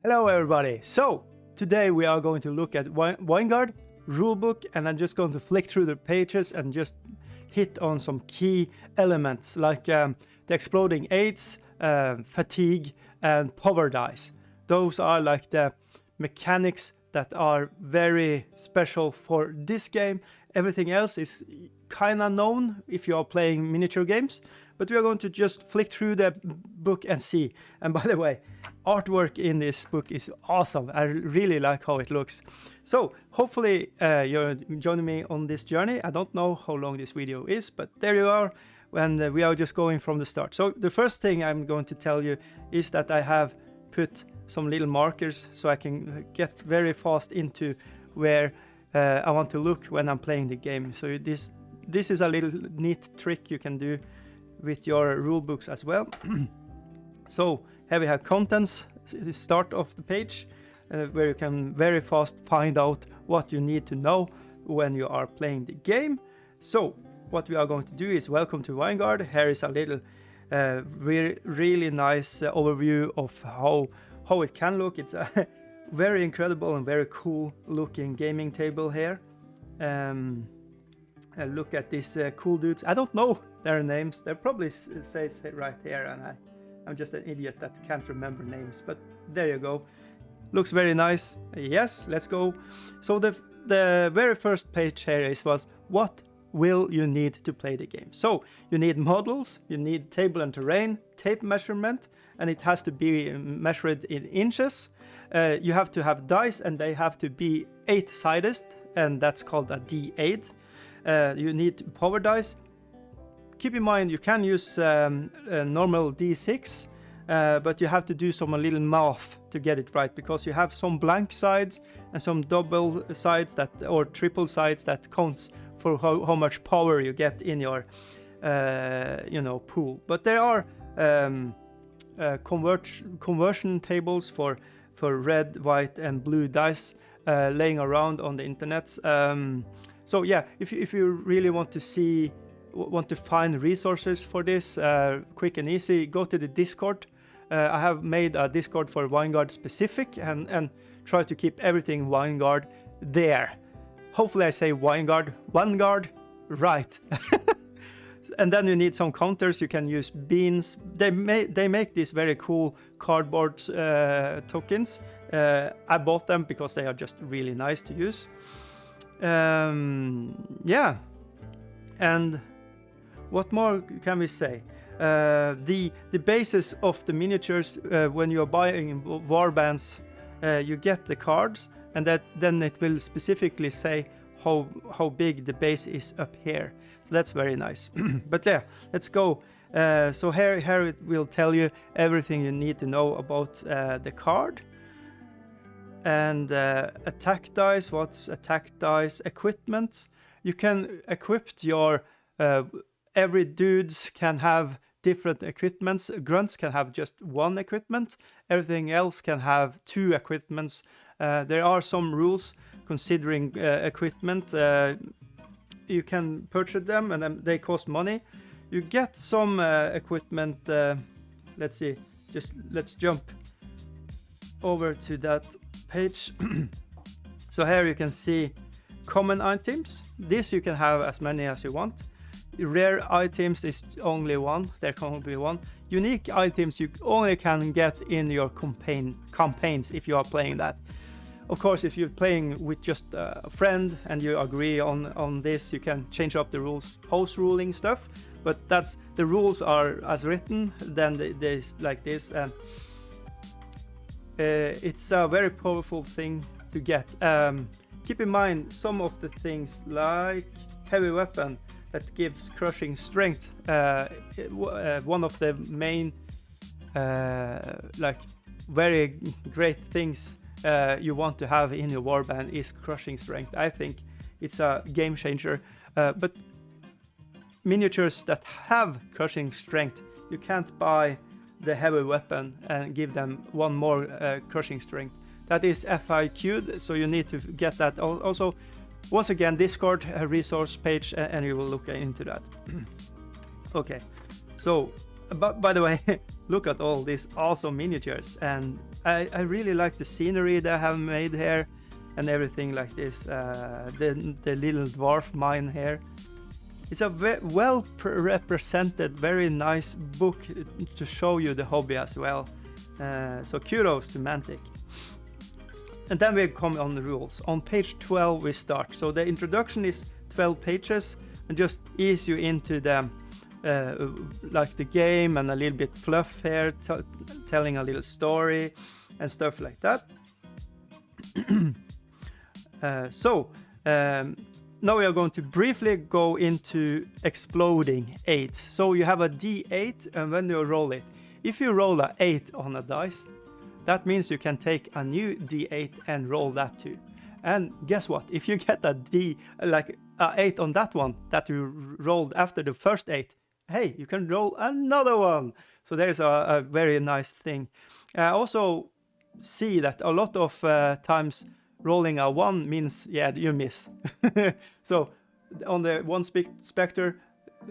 Hello everybody! So, today we are going to look at Vanguard rulebook, and I'm just going to flick through the pages and just hit on some key elements like the exploding aids, fatigue and power dice. Those are like the mechanics that are very special for this game. Everything else is kinda known if you are playing miniature games, but we are going to just flick through the book and see. And by the way, artwork in this book is awesome. I really like how it looks. So hopefully you're joining me on this journey. I don't know how long this video is, but there you are, and we are just going from the start. So the first thing I'm going to tell you is that I have put some little markers so I can get very fast into where I want to look when I'm playing the game. So this is a little neat trick you can do with your rule books as well. So here we have contents, the start of the page, where you can very fast find out what you need to know when you are playing the game. So what we are going to do is welcome to Vanguard. Here is a little really nice overview of how it can look. It's a very incredible and very cool looking gaming table here. Look at these cool dudes. I don't know their names. They probably says it right here, and I'm just an idiot that can't remember names, but there you go. Looks very nice. Yes, let's go. So the very first page here was what will you need to play the game. So you need models, you need table and terrain, tape measurement, and it has to be measured in inches. You have to have dice, and they have to be 8-sided, and that's called a D8. You need power dice. Keep in mind you can use a normal D6, but you have to do some little math to get it right, because you have some blank sides and some double sides that, or triple sides, that counts for how much power you get in your pool. But there are conversion tables for red, white and blue dice laying around on the internet. So yeah, if you really want to find resources for this quick and easy, go to the Discord. I have made a Discord for Vanguard specific, and try to keep everything Vanguard there. Hopefully I say Vanguard right. And then you need some counters. You can use beans. They make these very cool cardboard tokens. I bought them because they are just really nice to use. Yeah, and what more can we say? The basis of the miniatures, when you are buying warbands, you get the cards, and then it will specifically say how big the base is up here. So that's very nice. But yeah, let's go. So here it will tell you everything you need to know about the card. And attack dice. What's attack dice? Equipment. You can equip your every dudes can have different equipments. Grunts can have just one equipment. Everything else can have 2 equipments. There are some rules considering equipment. You can purchase them, and then they cost money. You get some equipment. Let's see. Let's jump over to that page. So here you can see common items. This you can have as many as you want. Rare items is only one. There can only be one. Unique items you only can get in your campaigns if you are playing that. Of course, if you're playing with just a friend and you agree on this, you can change up the rules, house ruling stuff. But that's the rules are as written. Then there's like this, and it's a very powerful thing to get. Keep in mind some of the things like heavy weapon that gives crushing strength. One of the main like very great things you want to have in your warband is crushing strength. I think it's a game changer. But miniatures that have crushing strength, you can't buy the heavy weapon and give them one more crushing strength. That is FAQ'd, so you need to get that. Also, once again, Discord resource page, and you will look into that. Okay, so by the way, look at all these awesome miniatures, and I really like the scenery they have made here and everything like this. The little dwarf mine here. It's a well represented, very nice book to show you the hobby as well. So kudos to Mantic. And then we come on the rules. On page 12 we start. So the introduction is 12 pages and just ease you into the like the game and a little bit fluff here, telling a little story and stuff like that. Now we are going to briefly go into exploding 8. So you have a D8 and when you roll it, if you roll a 8 on a dice, that means you can take a new D8 and roll that too. And guess what? If you get a 8 on that one that you rolled after the first 8, hey, you can roll another one. So there's a very nice thing. I also see that a lot of times rolling a 1 means, yeah, you miss. So on the 1 spectre,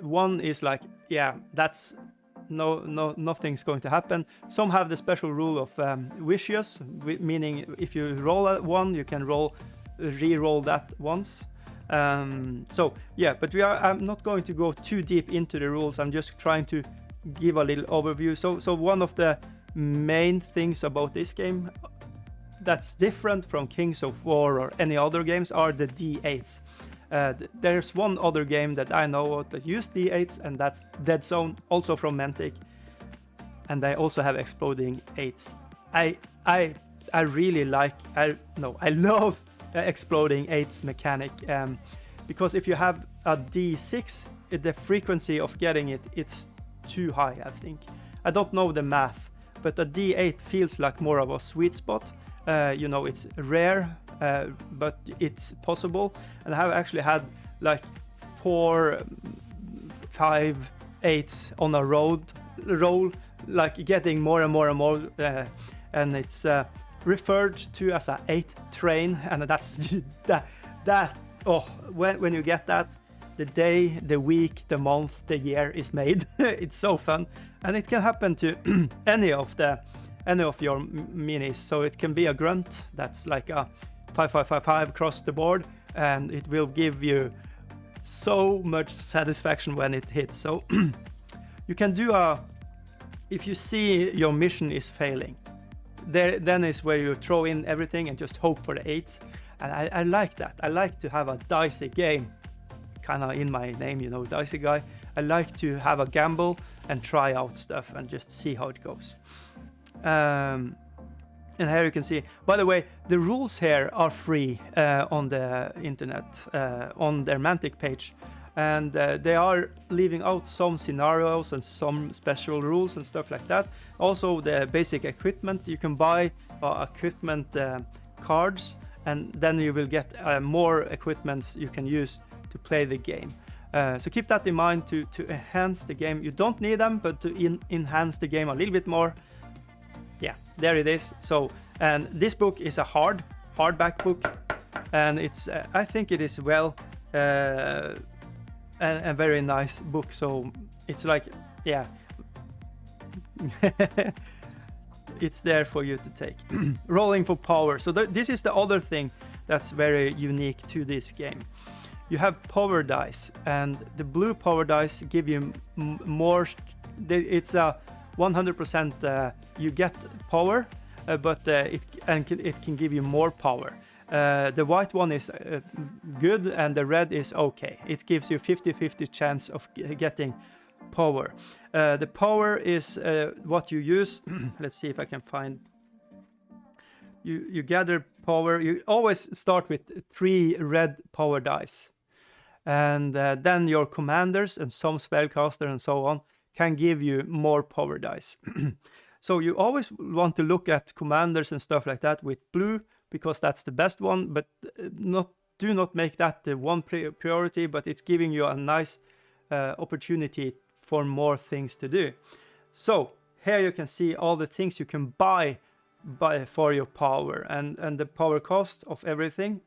1 is like, yeah, that's nothing's going to happen. Some have the special rule of vicious, meaning if you roll a 1, you can re-roll that once. So yeah, but I'm not going to go too deep into the rules. I'm just trying to give a little overview. So one of the main things about this game that's different from Kings of War or any other games are the D8s. There's one other game that I know of that use D8s, and that's Dead Zone, also from Mantic, and they also have exploding 8s. I really like, I love the exploding 8s mechanic, because if you have a D6, the frequency of getting it's too high, I think. I don't know the math, but a D8 feels like more of a sweet spot. You know, it's rare, but it's possible, and I have actually had like 4, 5, 8s on a roll, like getting more and more and more, and it's referred to as a 8 train, and that's that. Oh, when you get that, the day, the week, the month, the year is made. It's so fun, and it can happen to any of your minis. So it can be a grunt that's like a 5 across the board, and it will give you so much satisfaction when it hits. So you can do if you see your mission is failing, then is where you throw in everything and just hope for the 8s. And I like that. I like to have a dicey game, kind of in my name, you know, DiceyGuy. I like to have a gamble and try out stuff and just see how it goes. And here you can see, by the way, the rules here are free on the internet, on their Mantic page, and they are leaving out some scenarios and some special rules and stuff like that. Also the basic equipment, you can buy equipment cards, and then you will get more equipments you can use to play the game. So keep that in mind to enhance the game. You don't need them, but to enhance the game a little bit more. Yeah, there it is. So, and this book is a hardback book, and it's I think it is a very nice book. So it's like, yeah, it's there for you to take. Rolling for power. So this is the other thing that's very unique to this game. You have power dice, and the blue power dice give you more. It's a 100% you get power, but it can give you more power. The white one is good, and the red is okay. It gives you 50-50 chance of getting power. The power is what you use. Let's see if I can find. You gather power. You always start with 3 red power dice, and then your commanders and some spellcaster and so on can give you more power dice. So you always want to look at commanders and stuff like that with blue, because that's the best one, but do not make that the one priority, but it's giving you a nice opportunity for more things to do. So here you can see all the things you can buy for your power, and the power cost of everything.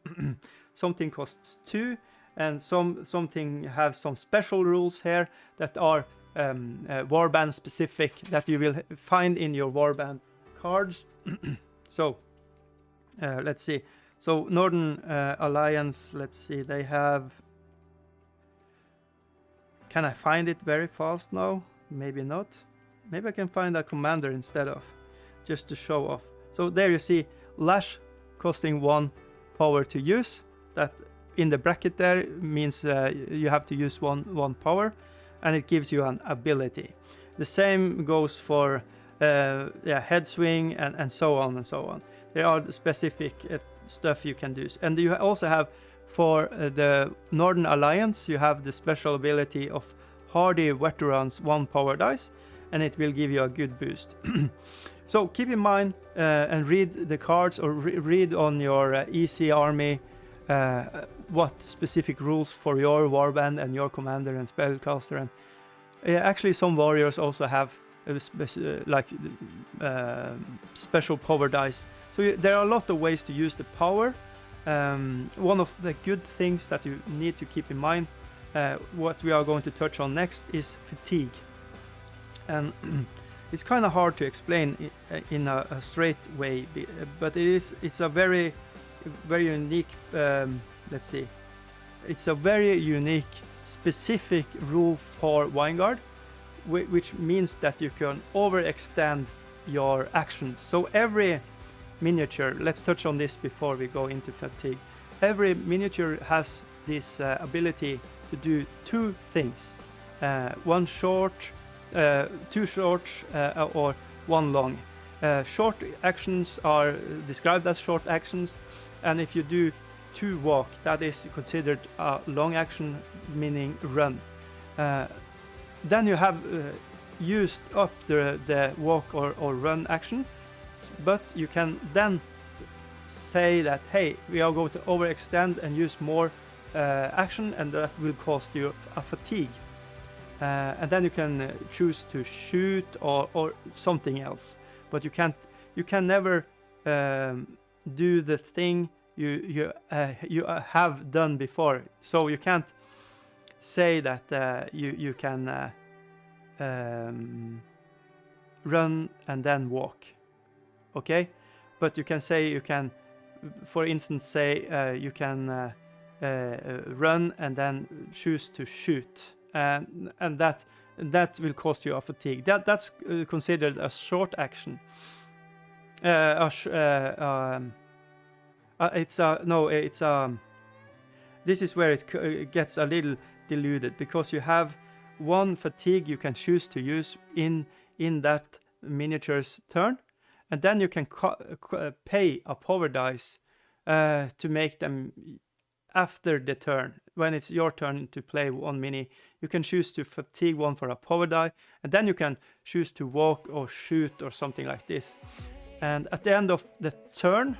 Something costs 2, and something have some special rules here that are warband specific, that you will find in your warband cards. So let's see. So Northern Alliance, let's see, they have... Can I find it very fast now? Maybe not. Maybe I can find a commander instead of, just to show off. So there you see Lash costing 1 power to use. That in the bracket there means you have to use one power, and it gives you an ability. The same goes for head swing and so on and so on. There are specific stuff you can do. And you also have for the Northern Alliance, you have the special ability of Hardy Veterans 1 power dice, and it will give you a good boost. So keep in mind and read the cards, or read on your EC army what specific rules for your warband and your commander and spellcaster. And actually some warriors also have special power dice. So there are a lot of ways to use the power. One of the good things that you need to keep in mind, what we are going to touch on next, is fatigue. And it's kind of hard to explain in a straight way, but it's a very unique, let's see, it's a very unique specific rule for Vanguard, which means that you can overextend your actions. So every miniature, let's touch on this before we go into fatigue. Every miniature has this ability to do 2 things, one short, 2 short, or 1 long. Short actions are described as short actions, and if you do 2 walk, that is considered a long action, meaning run. Then you have used up the walk or run action, but you can then say that, hey, we are going to overextend and use more action, and that will cost you a fatigue. And then you can choose to shoot or something else, but you can never do the thing you have done before. So you can't say that you can run and then walk, okay? But you can say, you can, for instance, say you can run and then choose to shoot, and that will cost you a fatigue. That's considered a short action. This is where it gets a little diluted, because you have 1 fatigue you can choose to use in that miniature's turn, and then you can pay a power dice to make them after the turn. When it's your turn to play 1 mini, you can choose to fatigue 1 for a power die, and then you can choose to walk or shoot or something like this. And at the end of the turn,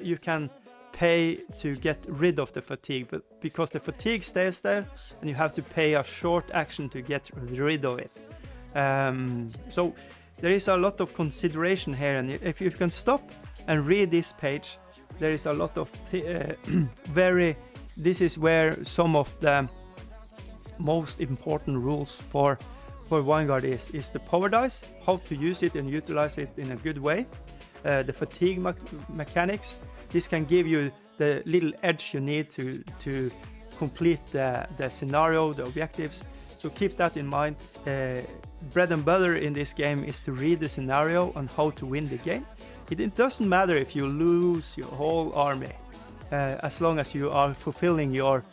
you can pay to get rid of the fatigue, but because the fatigue stays there, and you have to pay a short action to get rid of it. So there is a lot of consideration here, and if you can stop and read this page, there is a lot of this is where some of the most important rules for Vanguard is the power dice, how to use it and utilize it in a good way. The fatigue mechanics, this can give you the little edge you need to complete the scenario, the objectives. So keep that in mind. Bread and butter in this game is to read the scenario and how to win the game. It doesn't matter if you lose your whole army, as long as you are fulfilling your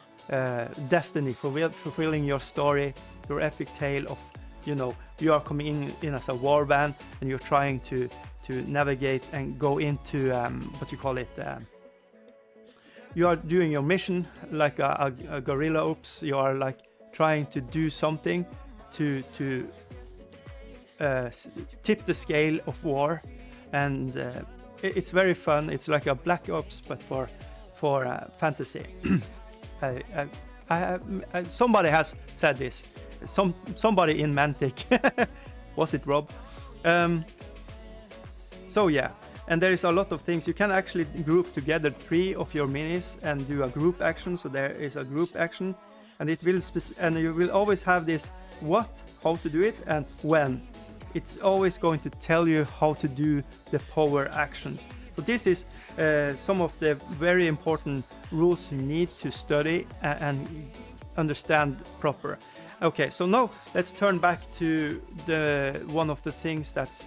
destiny, fulfilling your story, your epic tale of, you are coming in as a warband, and you're trying to navigate and go into what you call it. You are doing your mission like a guerrilla ops. You are like trying to do something to tip the scale of war, and it's very fun. It's like a Black Ops, but for fantasy. Somebody has said this. Somebody in Mantic. Was it Rob? So yeah, and there is a lot of things. You can actually group together 3 of your minis and do a group action. So there is a group action, and it will and you will always have this how to do it and when. it's always going to tell you how to do the power actions. So this is some of the very important rules you need to study and understand proper. Okay, so now let's turn back to one of the things that's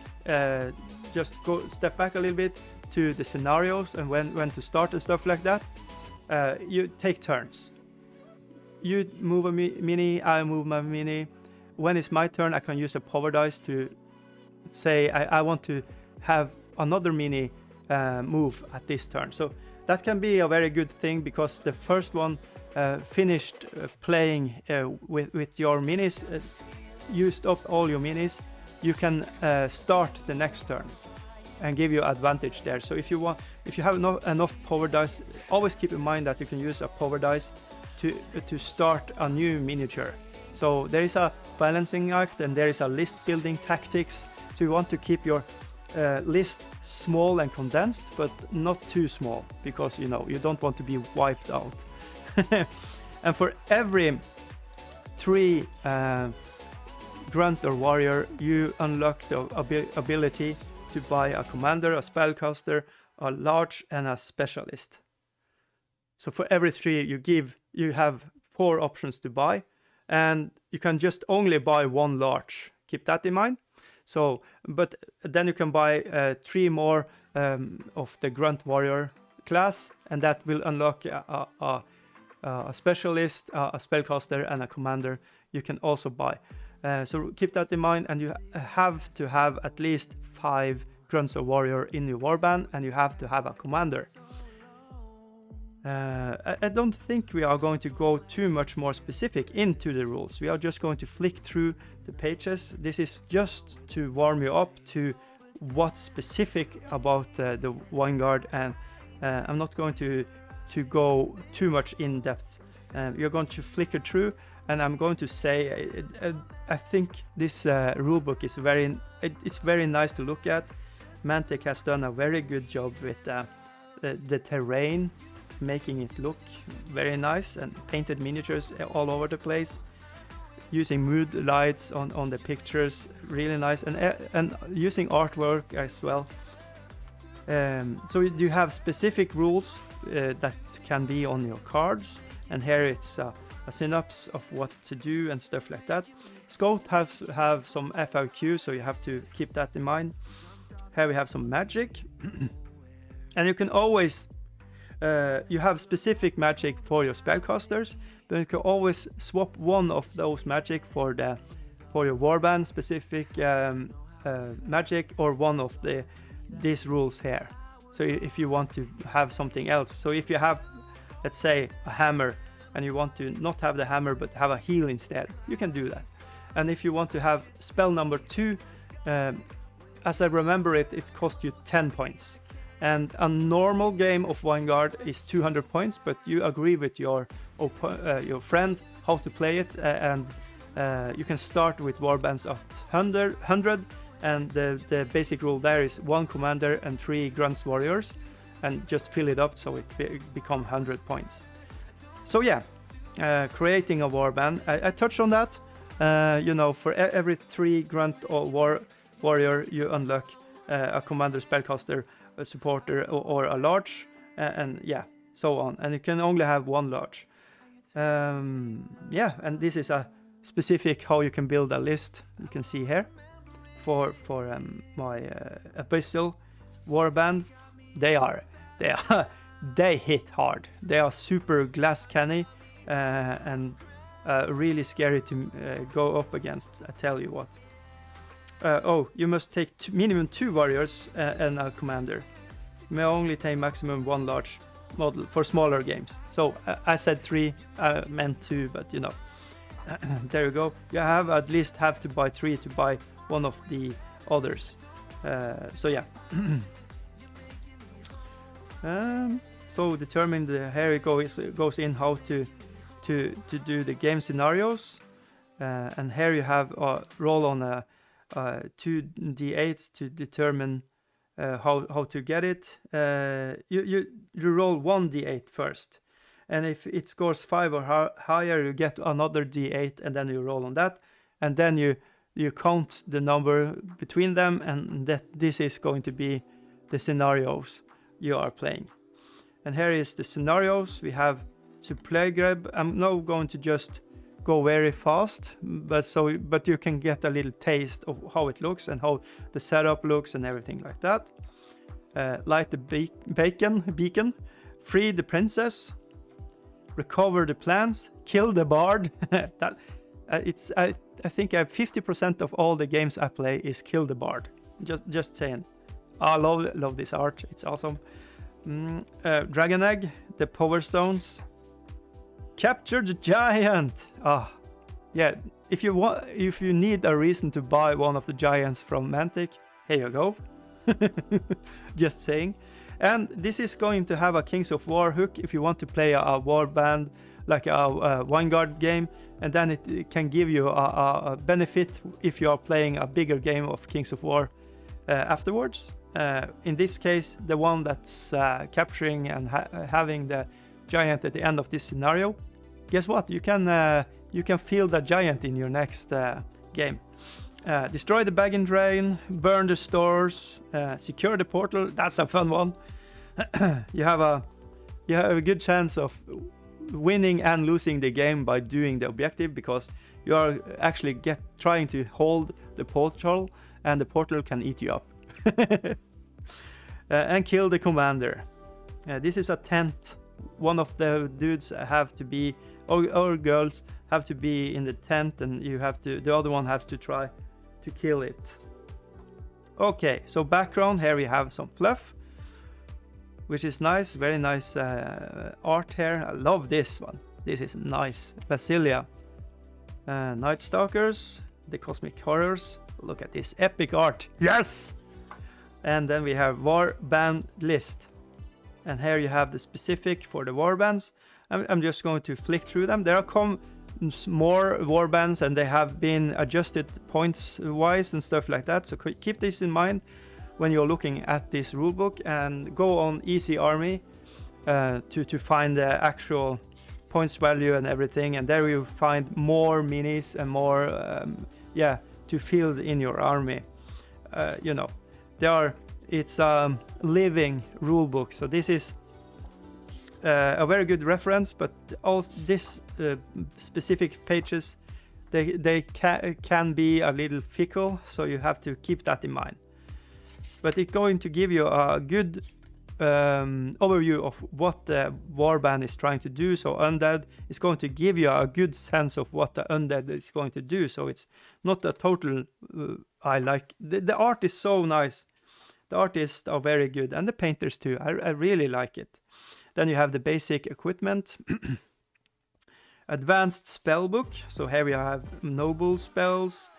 just step back a little bit to the scenarios and when to start and stuff like that. You take turns. You move a mini, I move my mini. When it's my turn, I can use a power dice to say I want to have another mini move at this turn. So that can be a very good thing, because the first one finished playing with your minis, used up all your minis, you can start the next turn and give you advantage there. So if you have enough power dice, always keep in mind that you can use a power dice to start a new miniature. So there is a balancing act and there is a list building tactics. So you want to keep your list small and condensed, but not too small, because you don't want to be wiped out. And for every 3 grunt or warrior, you unlock the ability to buy a commander, a spellcaster, a large, and a specialist. So for every 3 you have 4 options to buy, and you can just only buy 1 large. Keep that in mind. So, but then you can buy 3 more of the grunt warrior class, and that will unlock a specialist, a spellcaster, and a commander you can also buy. So keep that in mind, and you have to have at least 5 grunts or warrior in your warband, and you have to have a commander. I don't think we are going to go too much more specific into the rules. We are just going to flick through the pages. This is just to warm you up to what's specific about the Vanguard, and I'm not going to go too much in depth. You're going to flicker through, and I'm going to say I think this rulebook is very nice to look at. Mantic has done a very good job with the terrain, making it look very nice, and painted miniatures all over the place, using mood lights on the pictures, really nice, and using artwork as well. So you have specific rules that can be on your cards, and here it's a synopsis of what to do and stuff like that. Scout have some FAQs, so you have to keep that in mind. Here we have some magic, and you can always you have specific magic for your spellcasters, but you can always swap one of those magic for your warband specific magic, or one of these rules here. So if you want to have something else, so if you have, let's say, a hammer, and you want to not have the hammer but have a heal instead, you can do that. And if you want to have spell number 2, as I remember it costs you 10 points. And a normal game of Vanguard is 200 points, but you agree with your friend how to play it, and you can start with warbands at 100, and the basic rule there is 1 commander and 3 grunts warriors, and just fill it up so it become 100 points. So yeah, creating a warband, I touched on that. For every 3 grunt or warrior, you unlock a commander, spellcaster, a supporter, or a large, and yeah, so on. And you can only have 1 large. Yeah, and this is a specific how you can build a list. You can see here for my Abyssal warband. They hit hard. They are super glass canny and really scary to go up against, I tell you what. You must take minimum 2 warriors and a commander. You may only take maximum 1 large model for smaller games. So I said 3, I meant 2, but there you go. You at least have to buy 3 to buy one of the others. So yeah. So determine here it goes in how to do the game scenarios, and here you have a roll on 2 d8s to determine how to get it. You roll 1 d8 first, and if it scores 5 or higher, you get another d8, and then you roll on that, and then you you count the number between them, and that this is going to be the scenarios you are playing. And here is the scenarios. We have supply grab. I'm now going to just go very fast, but you can get a little taste of how it looks and how the setup looks and everything like that. Light the beacon, free the princess, recover the plants, kill the bard. I think 50% of all the games I play is kill the bard. Just saying. I love this art. It's awesome. Dragon egg, the power stones, capture the giant. Yeah. If you need a reason to buy one of the giants from Mantic, here you go. Just saying. And this is going to have a Kings of War hook if you want to play a war band, like a Vanguard game, and then it can give you a benefit if you are playing a bigger game of Kings of War afterwards. In this case, the one that's capturing and having the giant at the end of this scenario, guess what? You can feel the giant in your next game. Destroy the bagging train, burn the stores, secure the portal. That's a fun one. You have a good chance of winning and losing the game by doing the objective, because you are actually trying to hold the portal, and the portal can eat you up. And kill the commander. This is a tent. One of the dudes have to be, or girls have to be in the tent, and the other one has to try to kill it. Okay, so background, here we have some fluff, which is nice. Very nice art here. I love this one. This is nice. Basilia, Night Stalkers, the Cosmic Horrors. Look at this epic art. Yes. And then we have war band list, and here you have the specific for the war bands. I'm just going to flick through them. There are more war bands, and they have been adjusted points wise and stuff like that, so keep this in mind when you're looking at this rulebook, and go on Easy Army to find the actual points value and everything, and there you find more minis and more to field in your army. You know, it's a living rulebook, so this is a very good reference, but all this specific pages, they can be a little fickle, so you have to keep that in mind. But it's going to give you a good overview of what the warband is trying to do. So Undead is going to give you a good sense of what the Undead is going to do. So it's not a total I like. The art is so nice. The artists are very good, and the painters too. I really like it. Then you have the basic equipment. Advanced spellbook. So here we have noble spells,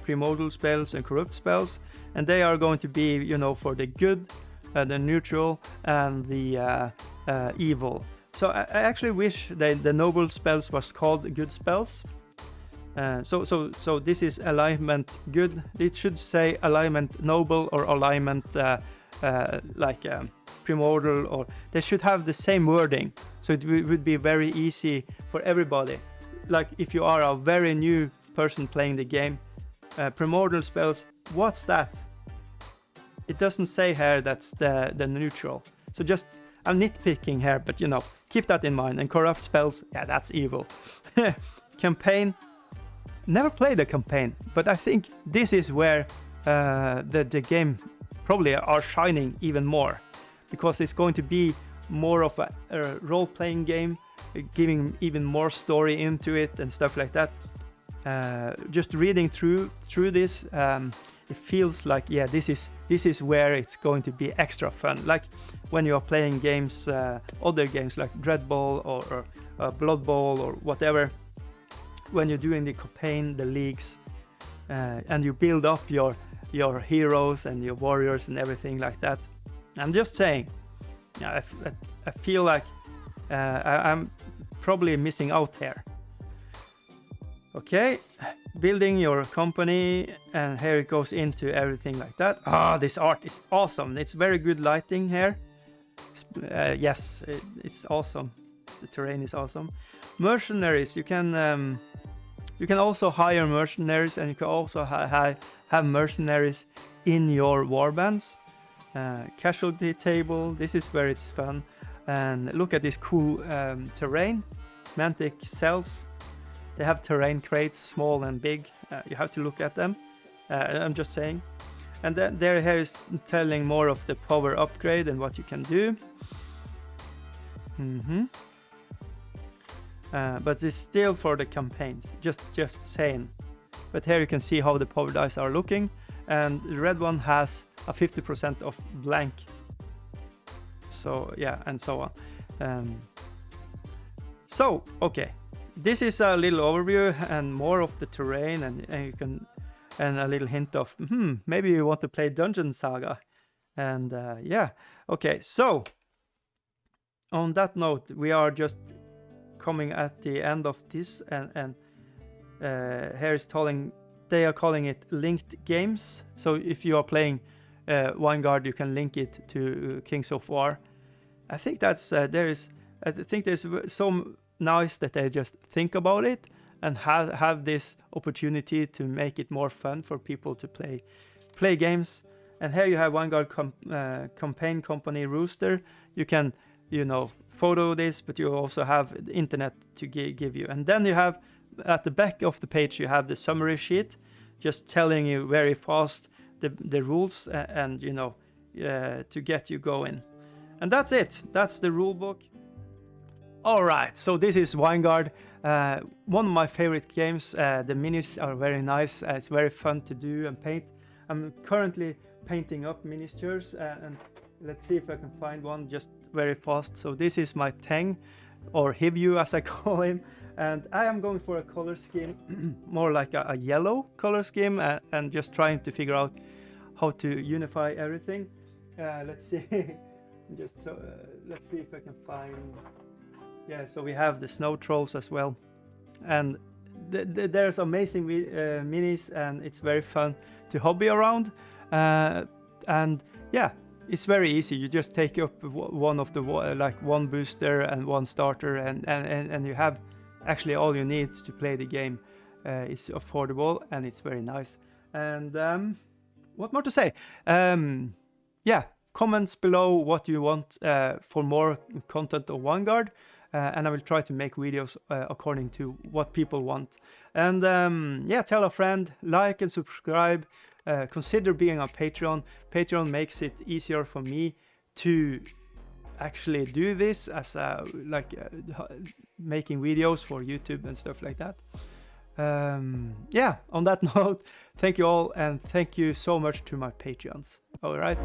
primordial spells, and corrupt spells. And they are going to be, you know, for the good, the neutral, and the evil. So I actually wish the noble spells was called good spells. So this is alignment good. It should say alignment noble or alignment primordial, or they should have the same wording. So it would be very easy for everybody. Like if you are a very new person playing the game, primordial spells, what's that? It doesn't say here that's the neutral. So just, I'm nitpicking here, but you know, keep that in mind. And corrupt spells, yeah, that's evil. Campaign, never played a campaign, but I think this is where the game probably are shining even more, because it's going to be more of a role-playing game, giving even more story into it and stuff like that. Just reading through this, it feels like, yeah, this is where it's going to be extra fun. Like when you are playing games, other games like Dread Ball or Blood Bowl or whatever, when you're doing the campaign, the leagues, and you build up your heroes and your warriors and everything like that. I'm just saying, I feel like I'm probably missing out here. Okay, building your company, and here it goes into everything like that. This art is awesome. It's very good lighting here. Yes, it's awesome. The terrain is awesome. Mercenaries, you can You can also hire mercenaries, and you can also have mercenaries in your warbands. Casualty table, this is where it's fun. And look at this cool terrain. Mantic sells. They have terrain crates, small and big. You have to look at them. I'm just saying. And then there here is telling more of the power upgrade and what you can do. But it's still for the campaigns, just saying. But here you can see how the power dice are looking, and the red one has a 50% of blank. So yeah, and so on. So okay, this is a little overview and more of the terrain, and you can, and a little hint of maybe you want to play Dungeon Saga, and yeah, okay. So on that note, we are just coming at the end of this, and here is telling they are calling it linked games. So if you are playing Vanguard, you can link it to Kings of War. I think that's there's so nice that they just think about it and have this opportunity to make it more fun for people to play games. And here you have Vanguard campaign company Rooster. You can, you know, photo this, but you also have the internet to give you. And then you have at the back of the page you have the summary sheet, just telling you very fast the rules and you know, to get you going. And that's it. That's the rule book. All right, so this is Vanguard, one of my favorite games. The minis are very nice. It's very fun to do and paint. I'm currently painting up miniatures, and let's see if I can find one just very fast. So this is my Teng, or Hivyu as I call him, and I am going for a color scheme, more like a yellow color scheme, and just trying to figure out how to unify everything. Let's see, just so let's see if I can find. Yeah, so we have the snow trolls as well, and there's amazing minis, and it's very fun to hobby around. And yeah, it's very easy. You just take up one of the like one booster and one starter, and you have actually all you need to play the game. It's affordable and it's very nice. And what more to say? Yeah, comments below what you want for more content of Vanguard. And I will try to make videos according to what people want. And yeah, tell a friend, like and subscribe. Consider being on Patreon. Patreon makes it easier for me to actually do this as making videos for YouTube and stuff like that. Yeah, on that note, thank you all, and thank you so much to my Patreons. All right.